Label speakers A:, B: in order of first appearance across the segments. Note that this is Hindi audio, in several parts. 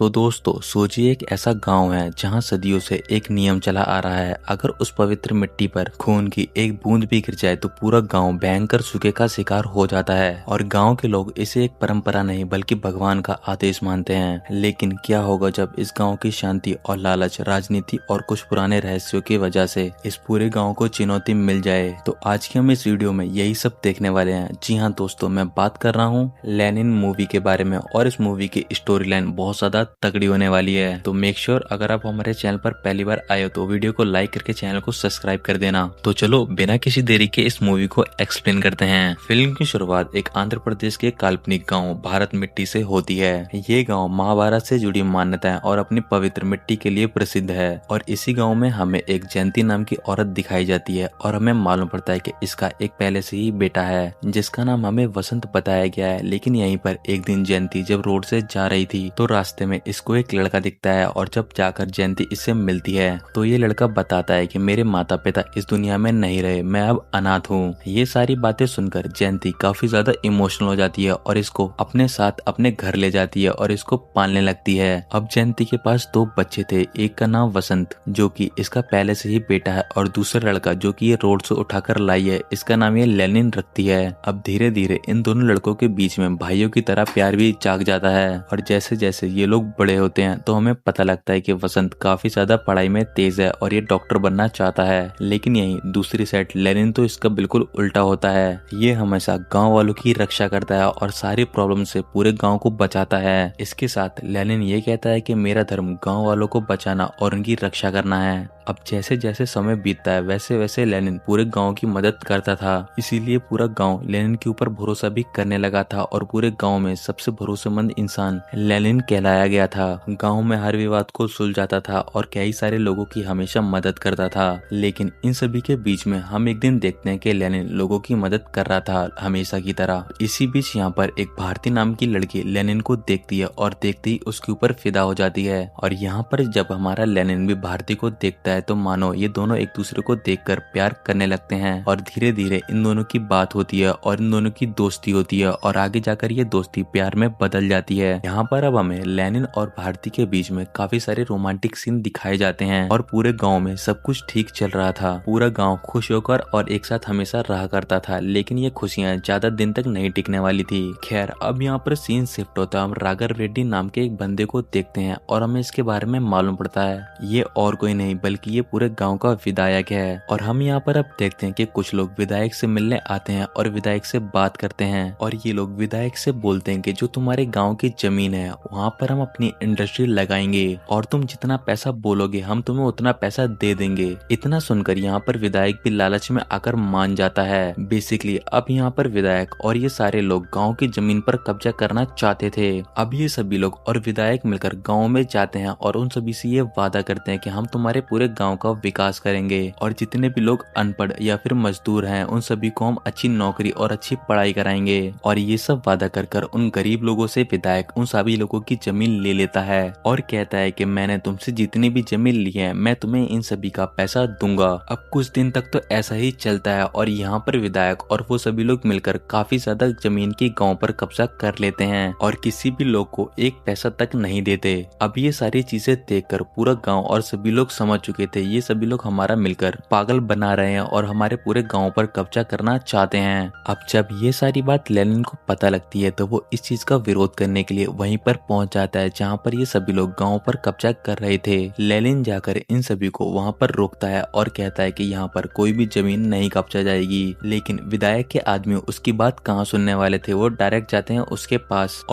A: तो दोस्तों सोचिए एक ऐसा गांव है जहां सदियों से एक नियम चला आ रहा है। अगर उस पवित्र मिट्टी पर खून की एक बूंद भी गिर जाए तो पूरा गांव भयंकर सूखे का शिकार हो जाता है और गांव के लोग इसे एक परंपरा नहीं बल्कि भगवान का आदेश मानते हैं। लेकिन क्या होगा जब इस गांव की शांति और लालच, राजनीति और कुछ पुराने रहस्यों की वजह से इस पूरे गाँव को चुनौती मिल जाए। तो आज की हम इस वीडियो में यही सब देखने वाले हैं। जी हाँ दोस्तों, मैं बात कर रहा हूँ लेनिन मूवी के बारे में और इस मूवी की स्टोरी लाइन बहुत ज्यादा तगड़ी होने वाली है। तो मेक श्योर अगर आप हमारे चैनल पर पहली बार आए हो तो वीडियो को लाइक करके चैनल को सब्सक्राइब कर देना। तो चलो बिना किसी देरी के इस मूवी को एक्सप्लेन करते हैं। फिल्म की शुरुआत एक आंध्र प्रदेश के काल्पनिक गांव भारत मिट्टी से होती है। ये गांव महाभारत से जुड़ी मान्यताएं और अपनी पवित्र मिट्टी के लिए प्रसिद्ध है और इसी गाँव में हमें एक जयंती नाम की औरत दिखाई जाती है और हमें मालूम पड़ता है कि इसका एक पहले से ही बेटा है जिसका नाम हमें वसंत बताया गया है। लेकिन यहीं पर एक दिन जयंती जब रोड से जा रही थी तो रास्ते में इसको एक लड़का दिखता है और जब जाकर जयंती इससे मिलती है तो ये लड़का बताता है कि मेरे माता पिता इस दुनिया में नहीं रहे, मैं अब अनाथ हूँ। ये सारी बातें सुनकर जयंती काफी ज्यादा इमोशनल हो जाती है और इसको अपने साथ अपने घर ले जाती है और इसको पालने लगती है। अब जयंती के पास दो बच्चे थे, एक का नाम वसंत जो कि इसका पहले से ही बेटा है और दूसरा लड़का जो कि ये रोड से उठाकर लाई है, इसका नाम ये लेनिन रखती है। अब धीरे धीरे इन दोनों लड़कों के बीच में भाइयों की तरह प्यार भी जाग जाता है और जैसे जैसे ये लोग बड़े होते हैं तो हमें पता लगता है कि वसंत काफी ज्यादा पढ़ाई में तेज है और ये डॉक्टर बनना चाहता है। लेकिन यहीं दूसरी साइड लेनिन तो इसका बिल्कुल उल्टा होता है। ये हमेशा गांव वालों की रक्षा करता है और सारी प्रॉब्लम से पूरे गांव को बचाता है। इसके साथ लेनिन ये कहता है कि मेरा धर्म गांव वालों को बचाना और उनकी रक्षा करना है। अब जैसे जैसे समय बीतता है वैसे वैसे लेनिन पूरे गांव की मदद करता था, इसीलिए पूरा गांव लेनिन के ऊपर भरोसा भी करने लगा था और पूरे गांव में सबसे भरोसेमंद इंसान लेनिन कहलाया गया था। गांव में हर विवाद को सुलझाता था और कई सारे लोगों की हमेशा मदद करता था। लेकिन इन सभी के बीच में हम एक दिन देखते हैं कि लेनिन लोगों की मदद कर रहा था हमेशा की तरह। इसी बीच यहाँ पर एक भारती नाम की लड़की लेनिन को देखती है और देखते ही उसके ऊपर फिदा हो जाती है। और यहाँ पर जब हमारा लेनिन भी भारती को देखता है तो मानो ये दोनों एक दूसरे को देखकर प्यार करने लगते हैं और धीरे धीरे इन दोनों की बात होती है और इन दोनों की दोस्ती होती है और आगे जाकर ये दोस्ती प्यार में बदल जाती है। यहाँ पर अब हमें लेनिन और भारती के बीच में काफी सारे रोमांटिक सीन दिखाए जाते हैं और पूरे गांव में सब कुछ ठीक चल रहा था। पूरा गांव खुश होकर और एक साथ हमेशा रहा करता था। लेकिन ये खुशियां ज्यादा दिन तक नहीं टिकने वाली थी। खैर अब यहाँ पर सीन शिफ्ट होता है। हम राघव रेड्डी नाम के एक बंदे को देखते हैं और हमें इसके बारे में मालूम पड़ता है ये और कोई नहीं बल्कि ये पूरे गांव का विधायक है। और हम यहाँ पर अब देखते हैं कि कुछ लोग विधायक से मिलने आते हैं और विधायक से बात करते हैं और ये लोग विधायक से बोलते हैं कि जो तुम्हारे गांव की जमीन है वहाँ पर हम अपनी इंडस्ट्री लगाएंगे और तुम जितना पैसा बोलोगे हम तुम्हें उतना पैसा दे देंगे। इतना सुनकर यहाँ पर विधायक भी लालच में आकर मान जाता है। बेसिकली अब यहाँ पर विधायक और ये सारे लोग गाँव की जमीन पर कब्जा करना चाहते थे। अब ये सभी लोग और विधायक मिलकर गाँव में जाते हैं और उन सभी से ये वादा करते हैं कि हम तुम्हारे पूरे गाँव का विकास करेंगे और जितने भी लोग अनपढ़ या फिर मजदूर हैं उन सभी को हम अच्छी नौकरी और अच्छी पढ़ाई कराएंगे। और ये सब वादा कर कर उन गरीब लोगों से विधायक उन सभी लोगों की जमीन ले लेता है और कहता है कि मैंने तुमसे जितनी भी जमीन ली है मैं तुम्हें इन सभी का पैसा दूंगा। अब कुछ दिन तक तो ऐसा ही चलता है और यहाँ पर विधायक और वो सभी लोग मिलकर काफी ज्यादा जमीन की गाँव पर कब्जा कर लेते हैं और किसी भी लोग को एक पैसा तक नहीं देते। अब ये सारी चीजें देखकर पूरा गाँव और सभी लोग समझ चुके थे ये सभी लोग हमारा मिलकर पागल बना रहे हैं और हमारे पूरे गांव पर कब्जा करना चाहते हैं। अब जब ये सारी बात लेनिन को पता लगती है तो वो इस चीज का विरोध करने के लिए वहीं पर पहुंच जाता है जहां पर ये सभी लोग गांव पर कब्जा कर रहे थे। लेनिन जाकर इन सभी को वहां पर रोकता है और कहता है कि यहाँ पर कोई भी जमीन नहीं कब्जा जाएगी। लेकिन विधायक के आदमी उसकी बात कहाँ सुनने वाले थे, वो डायरेक्ट जाते हैं उसके पास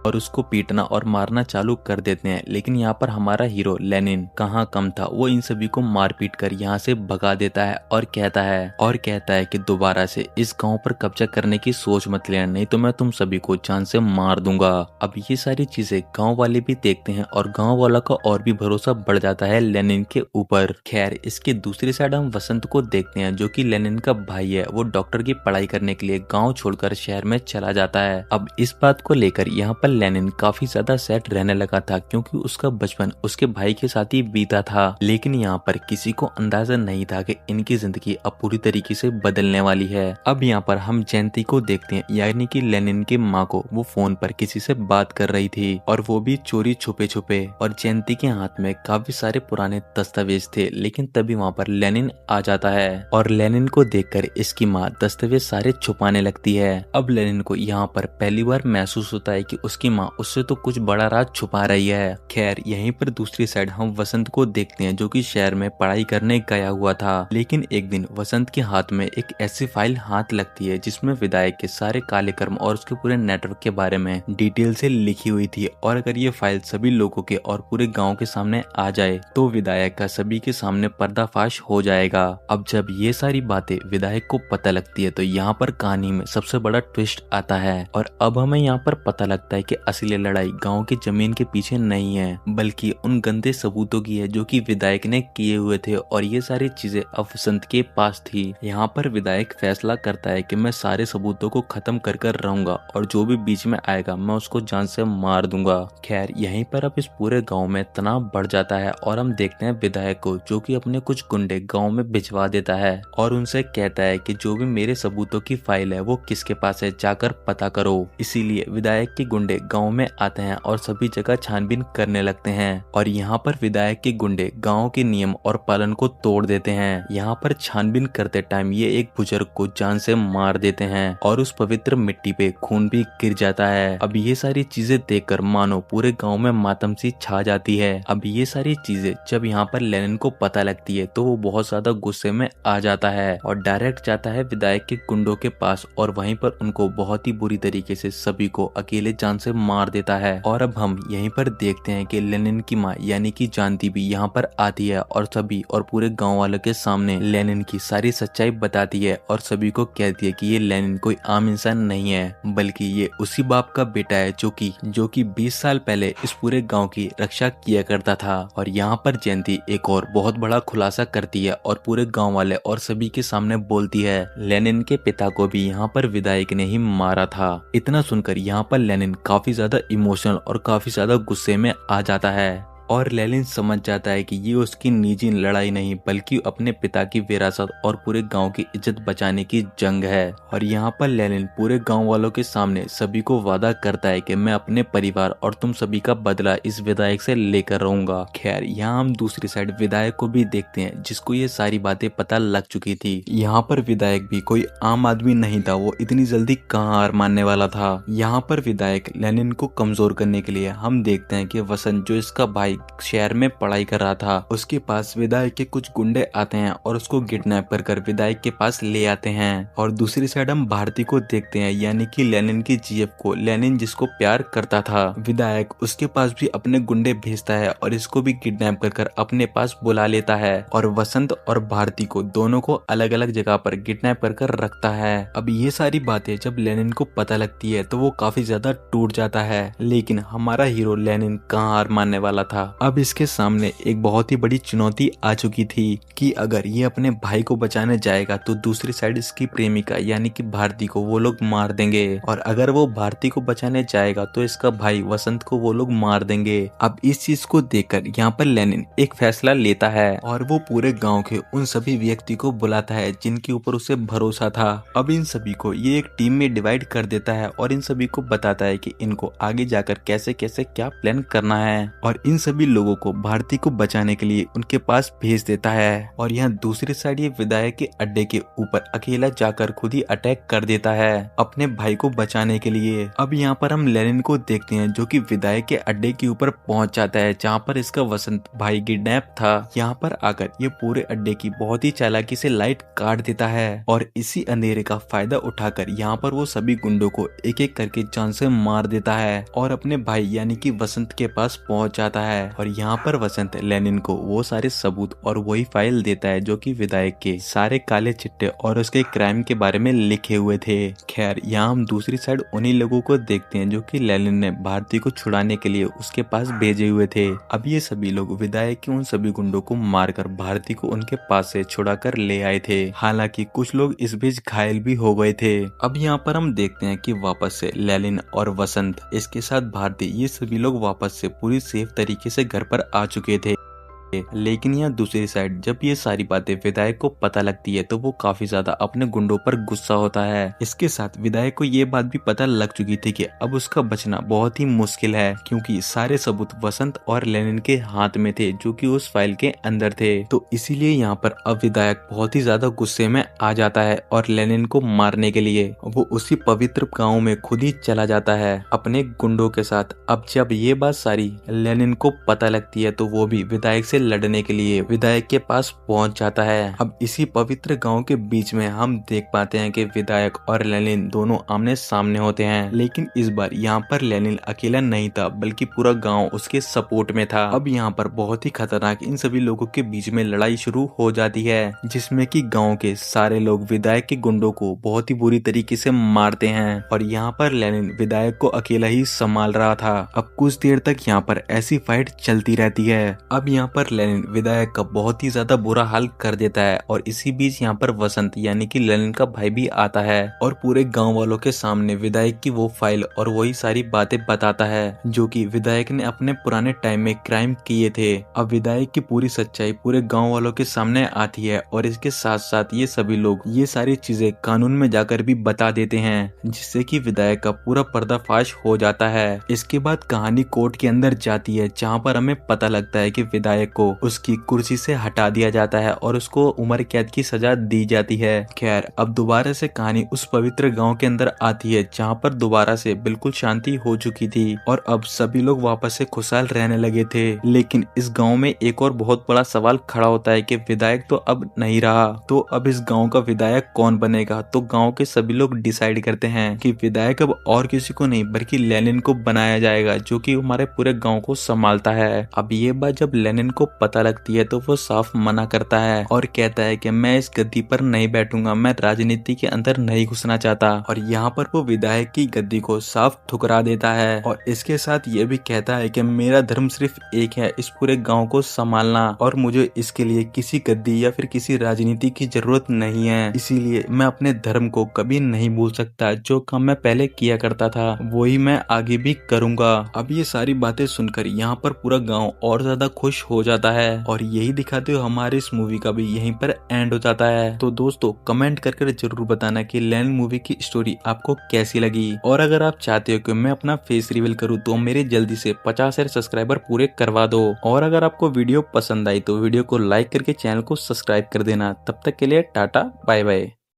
A: और उसको पीटना और मारना चालू कर देते हैं। लेकिन यहाँ पर हमारा हीरो लेनिन कहाँ कम था, वो इन सभी को मार पीट कर यहाँ से भगा देता है और कहता है कि दोबारा से इस गांव पर कब्जा करने की सोच मत लेना, नहीं तो मैं तुम सभी को जान से मार दूंगा। अब ये सारी चीजें गांव वाले भी देखते हैं और गांव वाला का और भी भरोसा बढ़ जाता है लेनिन के ऊपर। खैर इसकी दूसरी साइड हम वसंत को देखते हैं जो कि लेनिन का भाई है। वो डॉक्टर की पढ़ाई करने के लिए गाँव छोड़कर शहर में चला जाता है। अब इस बात को लेकर यहाँ पर पर लेनिन काफी ज्यादा सैड रहने लगा था क्योंकि उसका बचपन उसके भाई के साथ ही बीता था। लेकिन यहाँ पर किसी को अंदाजा नहीं था कि इनकी जिंदगी अब पूरी तरीके से बदलने वाली है। अब यहाँ पर हम जयंती को देखते हैं, यानी कि लेनिन की माँ को। वो फोन पर किसी से बात कर रही थी और वो भी चोरी छुपे छुपे। और जयंती के हाथ में काफी सारे पुराने दस्तावेज थे। लेकिन तभी वहाँ पर लेनिन आ जाता है और लेनिन को देखकर इसकी माँ दस्तावेज सारे छुपाने लगती है। अब लेनिन को यहाँ पर पहली बार महसूस होता है कि उसकी माँ उससे तो कुछ बड़ा राज छुपा रही है। खैर यहीं पर दूसरी साइड हम वसंत को देखते हैं, जो कि शहर में पढ़ाई करने गया हुआ था। लेकिन एक दिन वसंत के हाथ में एक ऐसी फाइल हाथ लगती है जिसमें विधायक के सारे काले कर्म और उसके पूरे नेटवर्क के बारे में डिटेल से लिखी हुई थी। और अगर ये फाइल सभी लोगों के और पूरे गांव के सामने आ जाए तो विधायक का सभी के सामने पर्दाफाश हो जाएगा। अब जब ये सारी बातें विधायक को पता लगती है तो यहाँ पर कहानी में सबसे बड़ा ट्विस्ट आता है। और अब हमें यहाँ पर पता लगता है कि असली लड़ाई गांव की जमीन के पीछे नहीं है, बल्कि उन गंदे सबूतों की है जो कि विधायक ने किए हुए थे। और ये सारी चीजें अब वसंत के पास थी। यहाँ पर विधायक फैसला करता है कि मैं सारे सबूतों को खत्म कर कर रहूंगा और जो भी बीच में आएगा मैं उसको जान से मार दूंगा। खैर यहीं पर अब इस पूरे गांव में तनाव बढ़ जाता है और हम देखते हैं विधायक को, जो कि अपने कुछ गुंडे गांव में भिजवा देता है और उनसे कहता है कि जो भी मेरे सबूतों की फाइल है वो किसके पास है जाकर पता करो। इसीलिए विधायक के गुंडे गांव में आते हैं और सभी जगह छानबीन करने लगते हैं। और यहाँ पर विधायक के गुंडे गांव के नियम और पालन को तोड़ देते हैं। यहाँ पर छानबीन करते टाइम ये एक बुजुर्ग को जान से मार देते हैं और उस पवित्र मिट्टी पे खून भी गिर जाता है। अब ये सारी चीजें देखकर मानो पूरे गांव में मातम सी छा जाती है। अब ये सारी चीजें जब यहाँ पर लेनिन को पता लगती है तो वो बहुत ज्यादा गुस्से में आ जाता है और डायरेक्ट जाता है विधायक के गुंडों के पास और वहीं पर उनको बहुत ही बुरी तरीके से सभी को अकेले जान से मार देता है। और अब हम यहीं पर देखते हैं कि लेनिन की माँ यानी कि जानती भी यहाँ पर आती है और सभी और पूरे गांव वालों के सामने लेनिन की सारी सच्चाई बताती है और सभी को कहती है कि ये लेनिन कोई आम इंसान नहीं है, बल्कि ये उसी बाप का बेटा है जो कि 20 साल पहले इस पूरे गांव की रक्षा किया करता था। और यहाँ पर जयंती एक और बहुत बड़ा खुलासा करती है और पूरे गांव वाले और सभी के सामने बोलती है लेनिन के पिता को भी यहाँ पर विधायक ने ही मारा था। इतना सुनकर यहाँ पर लेनिन काफी ज्यादा इमोशनल और काफी ज्यादा गुस्से में आ जाता है और लेनिन समझ जाता है कि ये उसकी निजी लड़ाई नहीं बल्कि अपने पिता की विरासत और पूरे गांव की इज्जत बचाने की जंग है। और यहाँ पर लेनिन पूरे गांव वालों के सामने सभी को वादा करता है कि मैं अपने परिवार और तुम सभी का बदला इस विधायक से लेकर रहूंगा। खैर यहाँ हम दूसरी साइड विधायक को भी देखते हैं, जिसको ये सारी बातें पता लग चुकी थी। यहाँ पर विधायक भी कोई आम आदमी नहीं था, वो इतनी जल्दी कहाँ हार मानने वाला था। यहाँ पर विधायक लेनिन को कमजोर करने के लिए हम देखते हैं कि वसंत, जो इसका भाई शहर में पढ़ाई कर रहा था, उसके पास विधायक के कुछ गुंडे आते हैं और उसको किडनैप कर विधायक के पास ले आते हैं। और दूसरी साइड हम भारती को देखते हैं, यानी कि लेनिन की जीएफ को। लेनिन जिसको प्यार करता था विधायक, उसके पास भी अपने गुंडे भेजता है और इसको भी किडनैप कर अपने पास बुला लेता है। और वसंत और भारती को दोनों को अलग अलग जगह पर किडनैप कर रखता है। अब ये सारी बातें जब लेनिन को पता लगती है तो वो काफी ज्यादा टूट जाता है। लेकिन हमारा हीरो लेनिन कहाँ हार मानने वाला था। अब इसके सामने एक बहुत ही बड़ी चुनौती आ चुकी थी कि अगर ये अपने भाई को बचाने जाएगा तो दूसरी साइड इसकी प्रेमिका यानी कि भारती को वो लोग मार देंगे, और अगर वो भारती को बचाने जाएगा तो इसका भाई वसंत को वो लोग मार देंगे। अब इस चीज को देखकर यहाँ पर लेनिन एक फैसला लेता है और वो पूरे गाँव के उन सभी व्यक्ति को बुलाता है जिनके ऊपर उसे भरोसा था। अब इन सभी को ये एक टीम में डिवाइड कर देता है और इन सभी को बताता है कि इनको आगे जाकर कैसे कैसे क्या प्लान करना है, और इन सभी लोगों को भारती को बचाने के लिए उनके पास भेज देता है। और यहाँ दूसरी साइड ये विधायक के अड्डे के ऊपर अकेला जाकर खुद ही अटैक कर देता है अपने भाई को बचाने के लिए। अब यहाँ पर हम लेनिन को देखते हैं जो कि विधायक के अड्डे के ऊपर पहुंच जाता है जहाँ पर इसका वसंत भाई किडनैप था। यहाँ पर आकर ये पूरे अड्डे की बहुत ही चालाकी से लाइट काट देता है और इसी अंधेरे का फायदा उठाकर यहाँ पर वो सभी गुंडों को एक एक करके जान से मार देता है और अपने भाई यानी कि वसंत के पास पहुंच जाता है। है और यहाँ पर वसंत लेनिन को वो सारे सबूत और वही फाइल देता है जो कि विधायक के सारे काले चिट्टे और उसके क्राइम के बारे में लिखे हुए थे। खैर यहाँ हम दूसरी साइड उन्हीं लोगों को देखते हैं जो कि लेनिन ने भारती को छुड़ाने के लिए उसके पास भेजे हुए थे। अब ये सभी लोग विधायक के उन सभी गुंडों को मारकर भारती को उनके पास से छुड़ा कर ले आए थे। हालांकि कुछ लोग इस बीच घायल भी हो गए थे। अब यहाँ पर हम देखते हैं कि वापस से लेनिन और वसंत इसके साथ भारती ये सभी लोग वापस से पूरी सेफ तरीके से घर पर आ चुके थे। लेकिन यहाँ दूसरी साइड जब ये सारी बातें विधायक को पता लगती है तो वो काफी ज्यादा अपने गुंडों पर गुस्सा होता है। इसके साथ विधायक को ये बात भी पता लग चुकी थी कि अब उसका बचना बहुत ही मुश्किल है क्योंकि सारे सबूत वसंत और लेनिन के हाथ में थे जो कि उस फाइल के अंदर थे। तो इसीलिए यहाँ पर अब विधायक बहुत ही ज्यादा गुस्से में आ जाता है और लेनिन को मारने के लिए वो उसी पवित्र गाँव में खुद ही चला जाता है अपने गुंडों के साथ। अब जब ये बात सारी लेनिन को पता लगती है तो वो भी विधायक से लड़ने के लिए विधायक के पास पहुंच जाता है। अब इसी पवित्र गांव के बीच में हम देख पाते हैं कि विधायक और लेनिन दोनों आमने सामने होते हैं। लेकिन इस बार यहाँ पर लेनिन अकेला नहीं था बल्कि पूरा गांव उसके सपोर्ट में था। अब यहाँ पर बहुत ही खतरनाक इन सभी लोगों के बीच में लड़ाई शुरू हो जाती है जिसमें कि गांव के सारे लोग विधायक के गुंडों को बहुत ही बुरी तरीके से मारते हैं और यहाँ पर लेनिन विधायक को अकेला ही संभाल रहा था। अब कुछ देर तक यहाँ पर ऐसी फाइट चलती रहती है। अब यहाँ पर लेनिन विधायक का बहुत ही ज्यादा बुरा हाल कर देता है और इसी बीच यहाँ पर वसंत यानी कि लेनिन का भाई भी आता है और पूरे गांव वालों के सामने विधायक की वो फाइल और वही सारी बातें बताता है जो कि विधायक ने अपने पुराने टाइम में क्राइम किए थे। अब विधायक की पूरी सच्चाई पूरे गांव वालों के सामने आती है और इसके साथ साथ ये सभी लोग ये सारी चीजें कानून में जाकर भी बता देते हैं जिससे कि विधायक का पूरा पर्दाफाश हो जाता है। इसके बाद कहानी कोर्ट के अंदर जाती है जहाँ पर हमें पता लगता है कि विधायक को उसकी कुर्सी से हटा दिया जाता है और उसको उम्र कैद की सजा दी जाती है। खैर अब दोबारा से कहानी उस पवित्र गांव के अंदर आती है जहां पर दोबारा से बिल्कुल शांति हो चुकी थी और अब सभी लोग वापस से खुशहाल रहने लगे थे। लेकिन इस गांव में एक और बहुत बड़ा सवाल खड़ा होता है कि विधायक तो अब नहीं रहा तो अब इस गांव का विधायक कौन बनेगा। तो गांव के सभी लोग डिसाइड करते हैं कि विधायक अब और किसी को नहीं बल्कि लेनिन को बनाया जाएगा जो कि हमारे पूरे गांव को संभालता है। अब ये बात जब लेनिन को पता लगती है तो वो साफ मना करता है और कहता है कि मैं इस गद्दी पर नहीं बैठूंगा, मैं राजनीति के अंदर नहीं घुसना चाहता और यहाँ पर वो विधायक की गद्दी को साफ ठुकरा देता है और इसके साथ ये भी कहता है कि मेरा धर्म सिर्फ एक है, इस पूरे गांव को संभालना और मुझे इसके लिए किसी गद्दी या फिर किसी राजनीति की जरूरत नहीं है। इसीलिए मैं अपने धर्म को कभी नहीं भूल सकता, जो काम मैं पहले किया करता था वही मैं आगे भी करूंगा। अब ये सारी बातें सुनकर यहाँ पर पूरा गाँव और ज्यादा खुश हो जाता है और यही दिखाते हुए हमारे इस मूवी का भी यहीं पर एंड हो जाता है। तो दोस्तों कमेंट करके जरूर बताना कि लेनिन मूवी की स्टोरी आपको कैसी लगी और अगर आप चाहते हो कि मैं अपना फेस रिवील करूं तो मेरे जल्दी से 50,000 सब्सक्राइबर पूरे करवा दो और अगर आपको वीडियो पसंद आई तो वीडियो को लाइक करके चैनल को सब्सक्राइब कर देना। तब तक के लिए टाटा बाय बाय।